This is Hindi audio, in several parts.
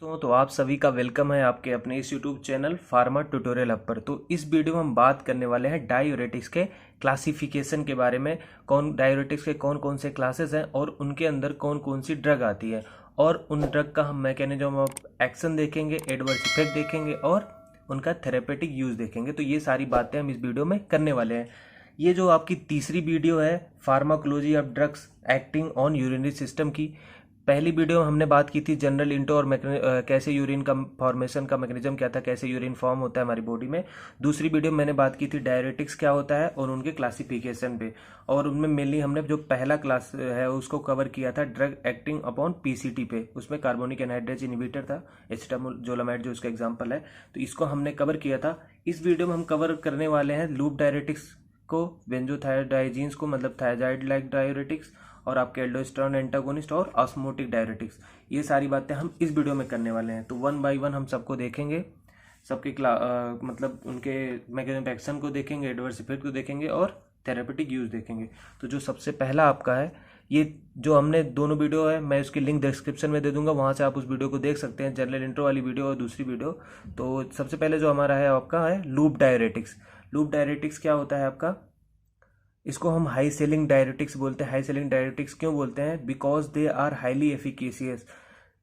तो आप सभी का वेलकम है आपके अपने इस YouTube channel pharma tutorial hub पर। तो इस वीडियो में हम बात करने वाले हैं डायूरेटिक्स के क्लासिफिकेशन के बारे में। कौन डायूरेटिक्स के कौन कौन से क्लासेस हैं और उनके अंदर कौन कौन सी ड्रग आती है और उन ड्रग का हम मैकेनिज्म ऑफ एक्शन देखेंगे, एडवर्स इफेक्ट देखेंगे और उनका थेरेपेटिक यूज देखेंगे। तो ये सारी बातें हम इस वीडियो में करने वाले हैं। ये जो आपकी तीसरी वीडियो है pharmacology of drugs acting on urinary system की। पहली वीडियो में हमने बात की थी जनरल इंटो और कैसे यूरिन का फॉर्मेशन का मैकेनिज्म क्या था, कैसे यूरिन फॉर्म होता है हमारी बॉडी में। दूसरी वीडियो में मैंने बात की थी डायरेटिक्स क्या होता है और उनके क्लासिफिकेशन पे, और उनमें मेनली हमने जो पहला क्लास है उसको कवर किया था ड्रग एक्टिंग अपॉन पीसीटी पे। उसमें कार्बोनिक एनहाइड्रेज इनहिबिटर था, एसिटामोलोलामाइड जो उसका एग्जाम्पल है, तो इसको हमने कवर किया था। इस वीडियो में हम कवर करने वाले हैं लूप डायरेटिक्स को, बेंजोथायोडाइजीन्स को मतलब थायजाइड लाइक डायरेटिक्स, और आपके एल्डोस्टेरोन एंटागोनिस्ट और ऑस्मोटिक डायरेटिक्स। ये सारी बातें हम इस वीडियो में करने वाले हैं। तो वन बाय वन हम सबको देखेंगे, सबके मतलब उनके मैकेनिज्म ऑफ एक्शन को देखेंगे, एडवर्स इफेक्ट को देखेंगे और थेरेपेटिक यूज देखेंगे। तो जो सबसे पहला आपका है, ये जो हमने दोनों वीडियो है मैं उसकी लिंक डिस्क्रिप्शन में दे दूंगा, वहाँ से आप उस वीडियो को देख सकते हैं, जनरल इंट्रो वाली वीडियो और दूसरी वीडियो। तो सबसे पहले जो हमारा है आपका है लूप डायरेटिक्स। लूप डायरेटिक्स क्या होता है आपका, इसको हम हाई सेलिंग डायरेटिक्स बोलते हैं। हाई सेलिंग डायरेटिक्स क्यों बोलते हैं? Because they are highly efficacious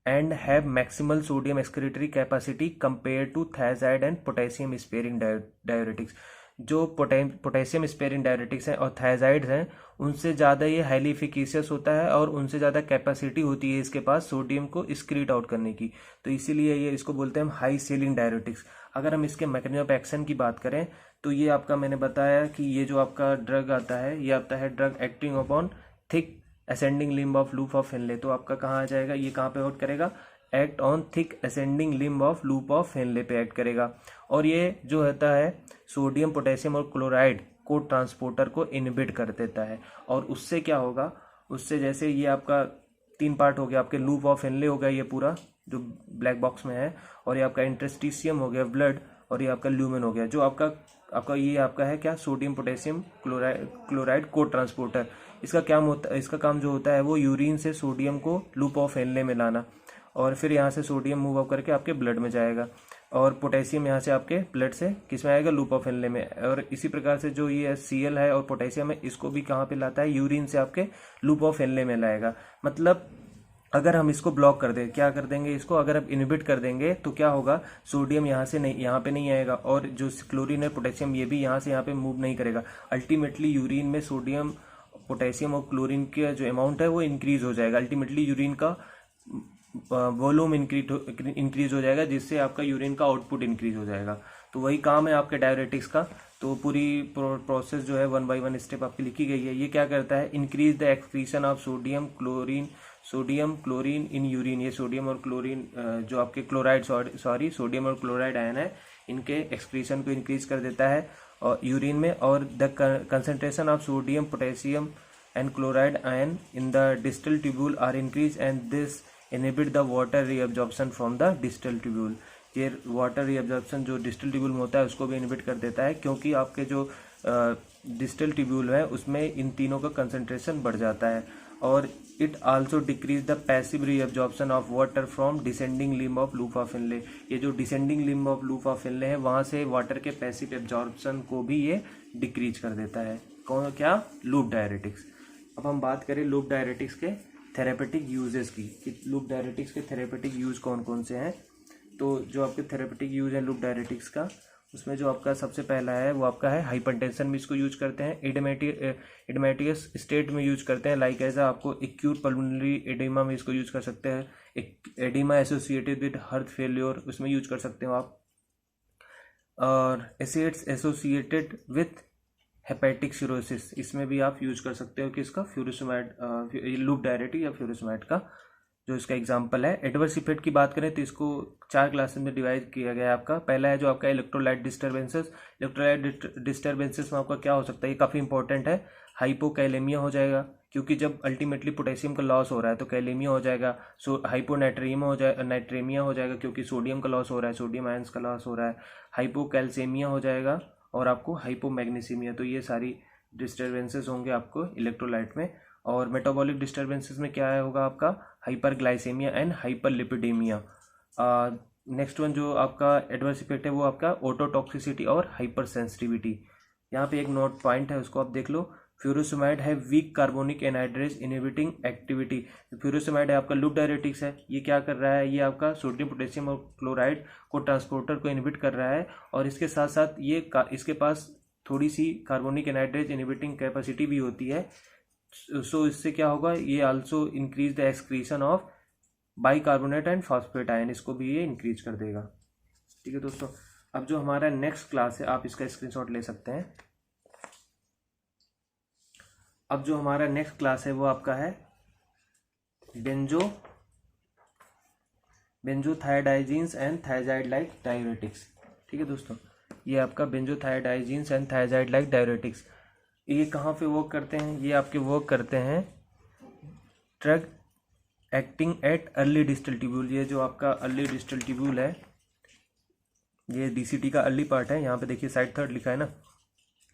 and have maximal sodium excretory capacity compare to thiazide and potassium sparing diuretics. जो पोटेशियम स्पेयरिंग डायरेटिक्स हैं और थायजाइड्स हैं उनसे ज़्यादा ये हाईली एफिकेशियस होता है और उनसे ज़्यादा कैपेसिटी होती है इसके पास सोडियम को स्क्रीट आउट करने की। तो इसीलिए ये इसको बोलते हैं हम हाई सेलिंग डायरेटिक्स। अगर हम इसके मैकेनिज्म ऑफ एक्शन की बात करें तो ये आपका मैंने बताया कि ये जो आपका ड्रग आता है ये आता है drug acting upon thick ascending limb of loop of Henle. तो आपका कहाँ आ जाएगा, ये कहाँ पे आउट करेगा, act on thick ascending limb of loop of Henle पे एक्ट करेगा। और ये जो होता है सोडियम पोटेशियम और क्लोराइड को ट्रांसपोर्टर को इनहिबिट कर देता है। और उससे क्या होगा, उससे जैसे ये आपका तीन पार्ट हो गया, आपके लूप ऑफ हेनले हो गया ये पूरा जो ब्लैक बॉक्स में है, और ये आपका इंटरस्टिशियम हो गया ब्लड, और ये आपका ल्यूमेन हो गया जो आपका ये आपका है क्या, सोडियम पोटेशियम क्लोराइड को ट्रांसपोर्टर। इसका क्या होता है, इसका काम जो होता है वो यूरिन से सोडियम को लूप ऑफ हेनले में लाना, और फिर यहाँ से सोडियम मूव अप करके आपके ब्लड में जाएगा, और पोटेशियम यहाँ से आपके ब्लड से किस में आएगा, लूप ऑफ हेनले में। और इसी प्रकार से जो ये Cl है और पोटेशियम है इसको भी कहाँ पे लाता है, यूरिन से आपके लूप ऑफ हेनले में लाएगा। मतलब अगर हम इसको ब्लॉक कर दें, क्या कर देंगे इसको, अगर आप इनहिबिट कर देंगे तो क्या होगा, सोडियम यहाँ से नहीं, यहाँ पे नहीं आएगा, और जो क्लोरीन है पोटेशियम ये भी यहाँ से यहाँ पे मूव नहीं करेगा। अल्टीमेटली यूरिन में सोडियम पोटेशियम और क्लोरीन का जो अमाउंट है वो इंक्रीज हो जाएगा। अल्टीमेटली यूरिन का वॉल्यूम इंक्रीज हो जाएगा, जिससे आपका यूरिन का आउटपुट इंक्रीज हो जाएगा। तो वही काम है आपके डायरेटिक्स का। तो पूरी प्रोसेस जो है वन बाय वन स्टेप आपकी लिखी गई है। ये क्या करता है, increase the excretion of sodium chlorine in urine. ये सोडियम और क्लोरीन जो आपके क्लोराइड सोडियम और क्लोराइड आयन है इनके एक्सक्रीशन को इंक्रीज कर देता है और यूरिन में। और the concentration of sodium potassium and chloride ion in the distal tubule are increase and this inhibit the water reabsorption from the distal tubule. ये वाटर रीअब्जॉर्प्शन जो डिस्टल ट्यूब्यूल में होता है उसको भी इनहिबिट कर देता है, क्योंकि आपके जो डिस्टल ट्यूब्यूल है उसमें इन तीनों का कंसंट्रेशन बढ़ जाता है। और it also decrease the passive reabsorption of water from descending limb of loop of Henle. ये जो descending limb of loop of Henle है वहाँ से वाटर के पैसिव एब्जॉर्प्शन को भी ये डिक्रीज कर देता है। कौन, क्या, लूप डायरेटिक्स। अब हम बात करें लूप डायरेटिक्स के थेरेपेटिक यूजेस की, कि लूप डायरेटिक्स के थेरेपेटिक यूज कौन कौन से हैं। तो जो आपके थेरेपेटिक यूज है लूप डायरेटिक्स का, उसमें जो आपका सबसे पहला है वो आपका है हाइपरटेंशन में इसको यूज करते हैं, एडिमेटियस स्टेट में यूज करते हैं, लाइक एज आपको एक्यूट पल्मोनरी एडिमा में इसको यूज कर सकते हैं, एक oedema associated with heart failure उसमें यूज कर सकते हो आप, और acids associated with hepatic cirrhosis इसमें भी आप यूज कर सकते हो कि इसका फ्यूरोसमाइड लूप डायरेटिक या फ्यूरोसमाइड का जो इसका एग्जांपल है। एडवर्स इफेक्ट की बात करें तो इसको 4 क्लासेस में डिवाइड किया गया है आपका। पहला है जो आपका इलेक्ट्रोलाइट डिस्टर्बेंसेस। इलेक्ट्रोलाइट डिस्टर्बेंसेस में आपका क्या हो सकता है, ये काफ़ी इंपॉर्टेंट है, हाइपोकैलेमिया हो जाएगा, क्योंकि जब अल्टीमेटली पोटेशियम का लॉस हो रहा है तो कैलेमिया हो जाएगा। नाइट्रेमिया हो जाएगा क्योंकि सोडियम का लॉस हो रहा है, सोडियम आयंस का लॉस हो रहा है। हाइपोकैल्सेमिया हो जाएगा और आपको हाइपोमैग्नीसीमिया। तो ये सारी डिस्टर्बेंसेस होंगे आपको इलेक्ट्रोलाइट में। और मेटाबॉलिक डिस्टर्बेंसेस में क्या होगा आपका, hyperglycaemia and hyperlipidaemia. Next one जो आपका एडवर्स इफेक्ट है वो आपका ओटोटॉक्सिसिटी और हाइपर सेंसिटिविटी। यहाँ पे एक नोट पॉइंट है, उसको आप देख लो। फ्यूरोसेमाइड है weak carbonic anhydrase inhibiting activity. Furosemide है आपका लूप डायरेटिक्स है, ये क्या कर रहा है, ये आपका सोडियम पोटेशियम और क्लोराइड को ट्रांसपोर्टर को इनहिबिट कर रहा है, और इसके साथ साथ इसके पास थोड़ी सी कार्बोनिक एनहाइड्रेज इनहिबिटिंग कैपेसिटी भी होती है। सो इससे क्या होगा, ये also increase the excretion of bicarbonate and phosphate ion, इसको भी ये इंक्रीज कर देगा। ठीक है दोस्तों, अब जो हमारा नेक्स्ट क्लास है आप इसका स्क्रीनशॉट ले सकते हैं। अब जो हमारा नेक्स्ट क्लास है वो आपका है बेंजोथायोडाइजीन्स एंड थायजाइड लाइक डायूरेटिक्स। ठीक है दोस्तों, ये आपका बेंजोथायोडाइजीन्स एंड थायजाइड लाइक डायूरेटिक्स, ये कहाँ पे वर्क करते हैं, ये आपके वर्क करते हैं drug acting at early distal tubule. ये जो आपका अर्ली डिस्टल ट्यूब्यूल है, ये डीसीटी का अर्ली पार्ट है। यहाँ पे देखिए साइड थर्ड लिखा है ना,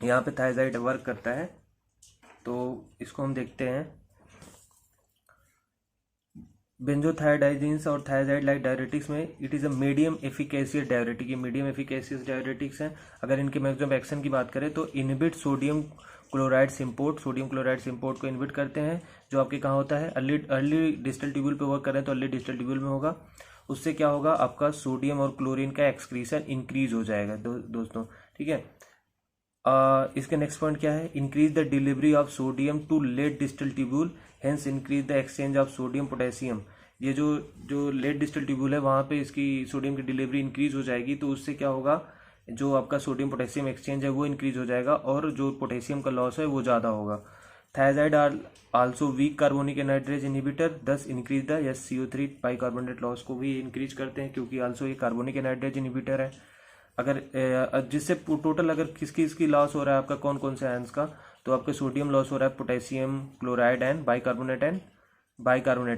यहाँ पे थायजाइड वर्क करता है। तो इसको हम देखते हैं। बेंजोथायोडाइजीन्स और थायजाइड लाइक डायरेटिक्स में it is a medium efficacious diuretic, ये मीडियम एफिकेसियस डायरेटिक्स हैं। अगर इनके मैक्सिमम एक्शन की बात करें तो इनहिबिट सोडियम क्लोराइड सिम्पोर्ट को इनहिबिट करते हैं, जो आपके कहाँ होता है, अर्ली डिस्टल ट्यूब्यूल पे वर्क कर रहे हैं तो अर्ली डिस्टल ट्यूब्यूल में होगा। उससे क्या होगा, आपका सोडियम और क्लोरीन का एक्सक्रीशन इंक्रीज हो जाएगा दोस्तों। ठीक है, इसके नेक्स्ट पॉइंट क्या है, increase the delivery of sodium to late distal tubule, hence increase the exchange of sodium potassium. ये जो लेट डिस्टल ट्यूब्यूल है वहाँ पे इसकी सोडियम की डिलीवरी इंक्रीज हो जाएगी, तो उससे क्या होगा, जो आपका सोडियम पोटेशियम एक्सचेंज है वो इंक्रीज हो जाएगा और जो पोटेशियम का लॉस है वो ज़्यादा होगा। Thiazide are also weak carbonic anhydrase inhibitor, thus increase the CO3 bicarbonate loss को भी इंक्रीज करते हैं, क्योंकि आल्सो ये कार्बोनिक एनहाइड्रेज इनहिबिटर है। अगर जिससे टोटल अगर किसकी लॉस हो रहा है आपका कौन कौन से आयंस का, तो आपका सोडियम लॉस हो रहा है, potassium, chloride and bicarbonate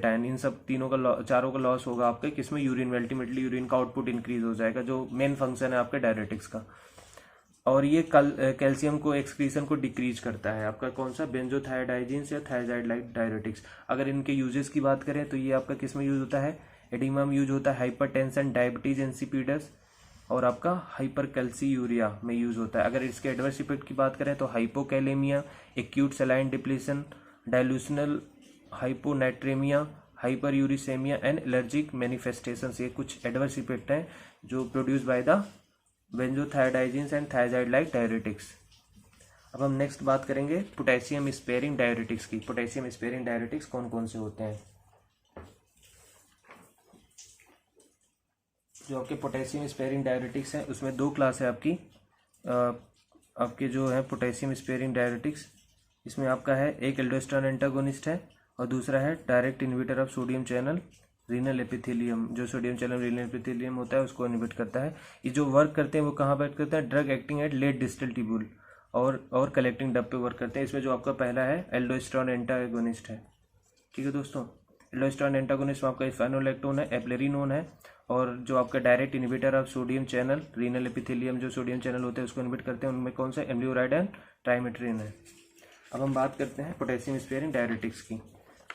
ion, इन सब तीनों का चारों का लॉस होगा आपके किसमें, यूरिन में। अल्टीमेटली यूरिन का आउटपुट इंक्रीज हो जाएगा, जो मेन फंक्शन है आपके डायरेटिक्स का। और ये कैल्शियम को एक्सक्रीशन को डिक्रीज करता है आपका कौन सा, बेंजोथायोडाइजीन्स या थायजाइड लाइक डायरेटिक्स। अगर इनके यूजेस की बात करें तो ये आपका किस में यूज होता है, एडिमा में यूज होता है, हाइपरटेंशन, डायबिटीज इंसिपिडस और आपका हाइपरकैल्सीयूरिया में यूज होता है। अगर इसके एडवर्स इफेक्ट की बात करें तो hypokalaemia, acute saline depletion, dilutional hyponatraemia, hyperuricaemia and allergic manifestations, ये कुछ एडवर्स इफेक्ट हैं जो produce by the benzothiadiazines and thiazide like diuretics. अब हम नेक्स्ट बात करेंगे पोटेशियम स्पेयरिंग डायरेटिक्स की। पोटेशियम स्पेयरिंग डायरेटिक्स कौन कौन से होते हैं, जो आपके पोटेशियम स्पेयरिंग डायरेटिक्स हैं उसमें दो क्लास है आपकी। आपके जो है पोटेशियम स्पेयरिंग डायरेटिक्स, इसमें आपका है एक एल्डोस्टेरोन एंटागोनिस्ट है और दूसरा है direct inhibitor of sodium channel renal epithelium. जो सोडियम चैनल रीनल एपिथेलियम होता है उसको इनहिबिट करता है। ये जो वर्क करते हैं वो कहाँ वर्क करते हैं, drug acting at late distal tubule और कलेक्टिंग डब पे वर्क करते हैं। इसमें जो आपका पहला है एल्डोस्टेरोन एंटागोनिस्ट है। ठीक है दोस्तों, एल्डोस्टेरोन एंटागोनिस्ट में आपका फेनोलैक्टोन है, एप्लेरिनोन है, और जो आपका direct inhibitor of sodium channel renal epithelium, जो सोडियम चैनल होते हैं उसको इनहिबिट करते हैं, उनमें कौन सा, एम्लियोराइड एंड ट्राइमेट्रिन है। अब हम बात करते हैं पोटेशियम स्पेयरिंग डायरेटिक्स की।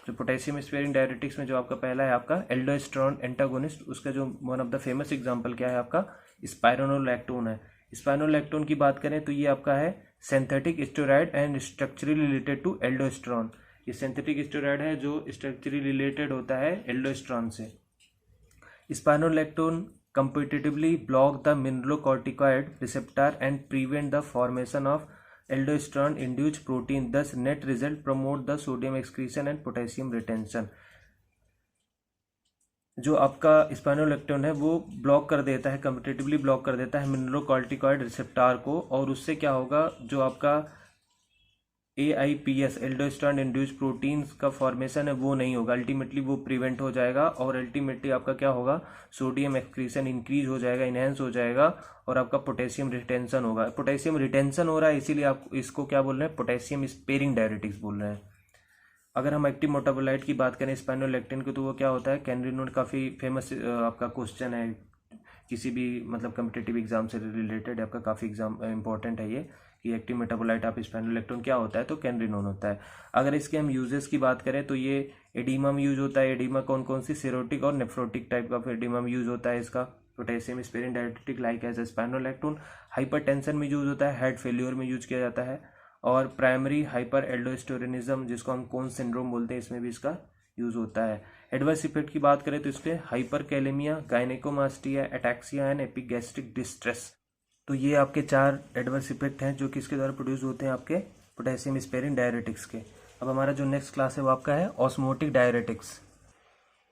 तो पोटेशियम स्पेयरिंग डायरेटिक्स में जो आपका पहला है आपका एल्डोस्टेरोन एंटागोनिस्ट, उसका जो one of the famous example क्या है आपका, स्पाइरोनोलैक्टोन है। स्पाइरोनोलैक्टोन की बात करें तो ये आपका है synthetic steroid and structurally related to aldosterone. ये सिंथेटिक स्टेरॉइड है जो स्ट्रक्चरली रिलेटेड होता है एल्डोस्टेरोन से। Spironolactone competitively block the mineralocorticoid receptor and prevent the formation of aldosterone induced protein, thus net result promote the sodium excretion and potassium retention। जो आपका स्पाइरोनोलैक्टोन है वो ब्लॉक कर देता है, कम्पिटिटिवली ब्लॉक कर देता है मिनरलोकॉर्टिकॉइड रिसेप्टार को, और उससे क्या होगा, जो आपका AIPS एल्डोस्टेरोन इंड्यूस्ड प्रोटीन्स का फॉर्मेशन है वो नहीं होगा, अल्टीमेटली वो प्रिवेंट हो जाएगा, और अल्टीमेटली आपका क्या होगा, सोडियम एक्सक्रीशन इंक्रीज हो जाएगा, इनहेंस हो जाएगा, और आपका पोटेशियम रिटेंशन होगा। पोटेशियम रिटेंशन हो रहा है इसीलिए आप इसको क्या बोल रहे हैं, पोटेशियम स्पेयरिंग डायरेटिक्स बोल रहे हैं। अगर हम एक्टिव मेटाबोलाइट की बात करें स्पाइरोनोलैक्टोन की, तो वो क्या होता है, कैनरिनोन, काफ़ी फेमस आपका क्वेश्चन है किसी भी मतलब कम्पिटिटिव एग्जाम से रिलेटेड, आपका काफ़ी एग्जाम इंपॉर्टेंट है ये कि एक्टिव मेटाबोलाइट ऑफ स्पाइरोनोलैक्टोन क्या होता है, तो कैनरिनोन होता है। अगर इसके हम यूजेस की बात करें तो ये एडिमा में यूज होता है। एडिमा कौन कौन सी, सीरोटिक और नेफ्रोटिक टाइप का एडिमा में यूज होता है इसका। Potassium sparing diuretic like as spironolactone. Hypertension में यूज होता है, हार्ट फेल्योर में यूज किया जाता है। और प्राइमरी हाइपर एल्डोस्टेरोनिज्म जिसको हम कौन सिंड्रोम बोलते हैं, इसमें भी इसका यूज होता है। एडवर्स इफेक्ट की बात करें तो इसके hyperkalaemia, gynaecomastia, ataxia and epigastric distress. तो ये आपके 4 एडवर्स इफेक्ट हैं जो किसके द्वारा प्रोड्यूस होते हैं, आपके पोटेशियम स्पेरिन डायरेटिक्स के। अब हमारा जो नेक्स्ट क्लास है वो आपका है ऑस्मोटिक डायरेटिक्स।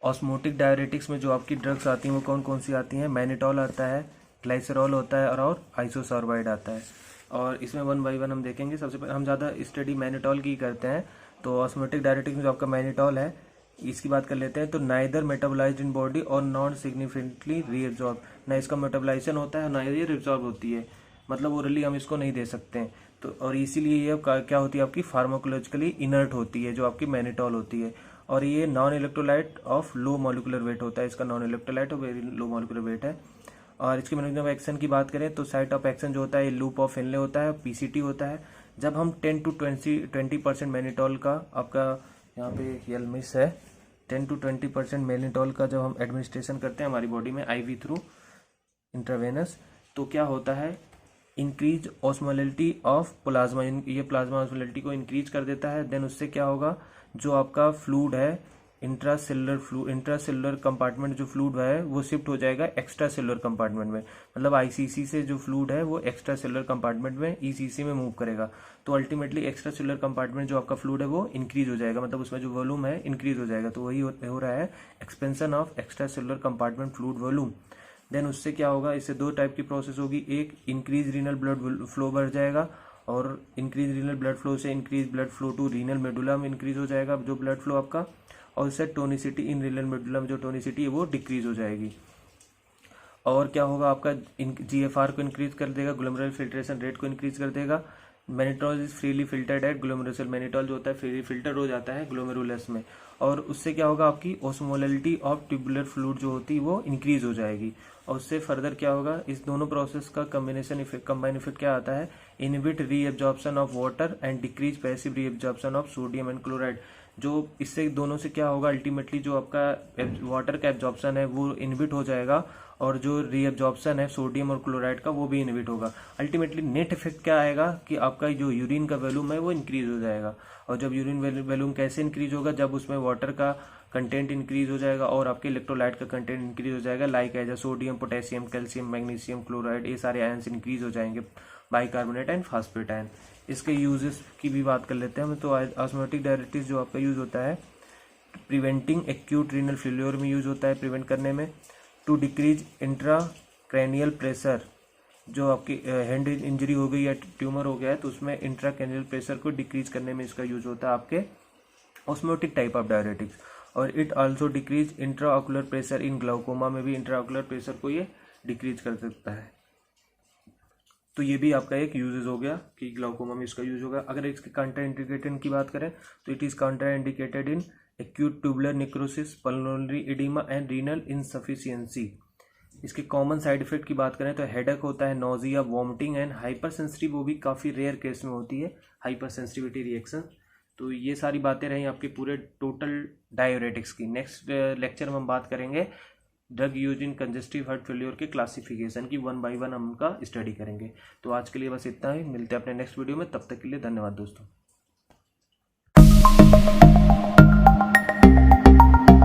ऑस्मोटिक डायरेटिक्स में जो आपकी ड्रग्स आती हैं वो कौन कौन सी आती हैं, मैनिटॉल आता है, ग्लाइसरॉल होता है और आइसोसॉर्बाइड आता है। और इसमें 1 बाय 1 हम देखेंगे। सबसे पहले हम ज़्यादा स्टडी मैनिटॉल की करते हैं, तो ऑस्मोटिक डायरेटिक्स में जो आपका मैनिटॉल है इसकी बात कर लेते हैं। तो नाइदर मेटाबोलाइज्ड इन बॉडी और नॉन सिग्निफिकेंटली रीएब्जॉर्ब, ना इसका मेटाबोलाइजेशन होता है ना ये रिब्जॉर्ब होती है, मतलब ओरली हम इसको नहीं दे सकते हैं। तो और इसीलिए ये क्या होती है, आपकी फार्माकोलॉजिकली इनर्ट होती है जो आपकी मैनिटॉल होती है। और ये non electrolyte of low molecular weight होता है, इसका नॉन इलेक्ट्रोलाइट और वेरी लो मॉलिकुलर वेट है। और इसके मैकेनिज्म ऑफ एक्शन की बात करें तो साइट ऑफ एक्शन जो होता है लूप ऑफ हेनले होता है, पीसीटी होता है। जब हम 10 to 20% मैनिटॉल का, आपका यहाँ पे यल मिस है, 10 to 20% मैनिटॉल का जब हम एडमिनिस्ट्रेशन करते हैं हमारी बॉडी में आईवी थ्रू इंट्रावेनस, तो क्या होता है, इंक्रीज ऑस्मोलिटी ऑफ प्लाज्मा, ये प्लाज्मा ऑस्मोलिटी को इंक्रीज कर देता है। देन उससे क्या होगा, जो आपका फ्लूड है इंट्रासेलुलर कंपार्टमेंट जो फ्लूड है वो शिफ्ट हो जाएगा एक्स्ट्रा सेलुलर कंपार्टमेंट में, मतलब आईसीसी से जो फ्लूड है वो एक्स्ट्रा सेलुलर कंपार्टमेंट में ईसीसी में मूव करेगा। तो अल्टीमेटली एक्स्ट्रा सेलुलर कंपार्टमेंट जो आपका फ्लूड है वो इंक्रीज हो जाएगा, मतलब उसमें जो वॉल्यूम है इंक्रीज हो जाएगा। तो वही हो रहा है expansion of extracellular compartment fluid volume. Then उससे क्या होगा, इससे 2 टाइप की प्रोसेस होगी, एक इंक्रीज रीनल ब्लड फ्लो बढ़ जाएगा, और इंक्रीज रीनल ब्लड फ्लो से increase blood flow to renal medulla में इंक्रीज हो जाएगा जो ब्लड फ्लो आपका, और इससे टोनिसिटी इन रीनल मेडुला में जो टोनिसिटी है वो डिक्रीज हो जाएगी। और क्या होगा, आपका जीएफआर को इंक्रीज कर देगा, ग्लोमेरुलर फिल्ट्रेशन रेट को इंक्रीज कर देगा। Mannitol is freely filtered at glomerulus, mannitol जो होता है फ्रीली फिल्टर हो जाता है ग्लोमेरुलस में, और उससे क्या होगा, आपकी ऑस्मोलिटी ऑफ ट्यूबुलर फ्लूइड जो होती है वो इंक्रीज हो जाएगी। और उससे फर्दर क्या होगा, इस दोनों प्रोसेस का कॉम्बिनेशन इफेक्ट, कंबाइन इफेक्ट क्या आता है, inhibit reabsorption of water and decrease passive reabsorption of sodium and chloride. जो इससे दोनों से क्या होगा, अल्टीमेटली जो आपका वाटर का एब्जॉर्प्शन है वो इनहिबिट हो जाएगा, और जो रीएब्जॉर्प्शन है सोडियम और क्लोराइड का वो भी इनहिबिट होगा। अल्टीमेटली नेट इफेक्ट क्या आएगा कि आपका जो यूरिन का वॉल्यूम है वो इंक्रीज हो जाएगा। और जब यूरिन वॉल्यूम कैसे इंक्रीज होगा, जब उसमें वाटर का कंटेंट इंक्रीज हो जाएगा और आपके इलेक्ट्रोलाइट का कंटेंट इंक्रीज हो जाएगा, like as sodium, potassium, calcium, magnesium, chloride, ये सारे आयंस इंक्रीज हो जाएंगे, बाइकार्बोनेट एंड फास्फेट आयन। इसके यूजेस की भी बात कर लेते हैं हम। तो ऑस्मोटिक डायरेटिक्स जो आपका यूज होता है प्रिवेंटिंग एक्यूट रीनल फेल्योर में यूज होता है, प्रिवेंट करने में। टू डिक्रीज इंट्राक्रैनियल प्रेशर, जो आपकी हैंड इंजरी हो गई या ट्यूमर हो गया है तो उसमें इंट्राक्रैनियल प्रेशर को डिक्रीज करने में इसका यूज होता है आपके ऑस्मोटिक टाइप ऑफ डायरेटिक्स। और it also decrease intraocular pressure in glaucoma, में भी इंट्राऑकुलर प्रेशर को ये डिक्रीज कर सकता है। तो ये भी आपका एक यूजेस हो गया कि ग्लाउकोमा में इसका यूज होगा। अगर इसके काउंटर इंडिकेटेड की बात करें तो it is counter indicated in acute tubular necrosis, pulmonary oedema and renal insufficiency. इसके कॉमन साइड इफेक्ट की बात करें तो हेडेक होता है, nausea, vomiting and hyper sensitive, वो भी काफ़ी रेयर केस में होती है हाइपर सेंसिटिविटी रिएक्शन। तो ये सारी बातें रही आपके पूरे टोटल डाययूरेटिक्स की। नेक्स्ट लेक्चर में हम बात करेंगे drug use in congestive heart failure के क्लासिफिकेशन की, 1 by 1 हम उनका स्टडी करेंगे। तो आज के लिए बस इतना ही, मिलते हैं अपने नेक्स्ट वीडियो में, तब तक के लिए धन्यवाद दोस्तों।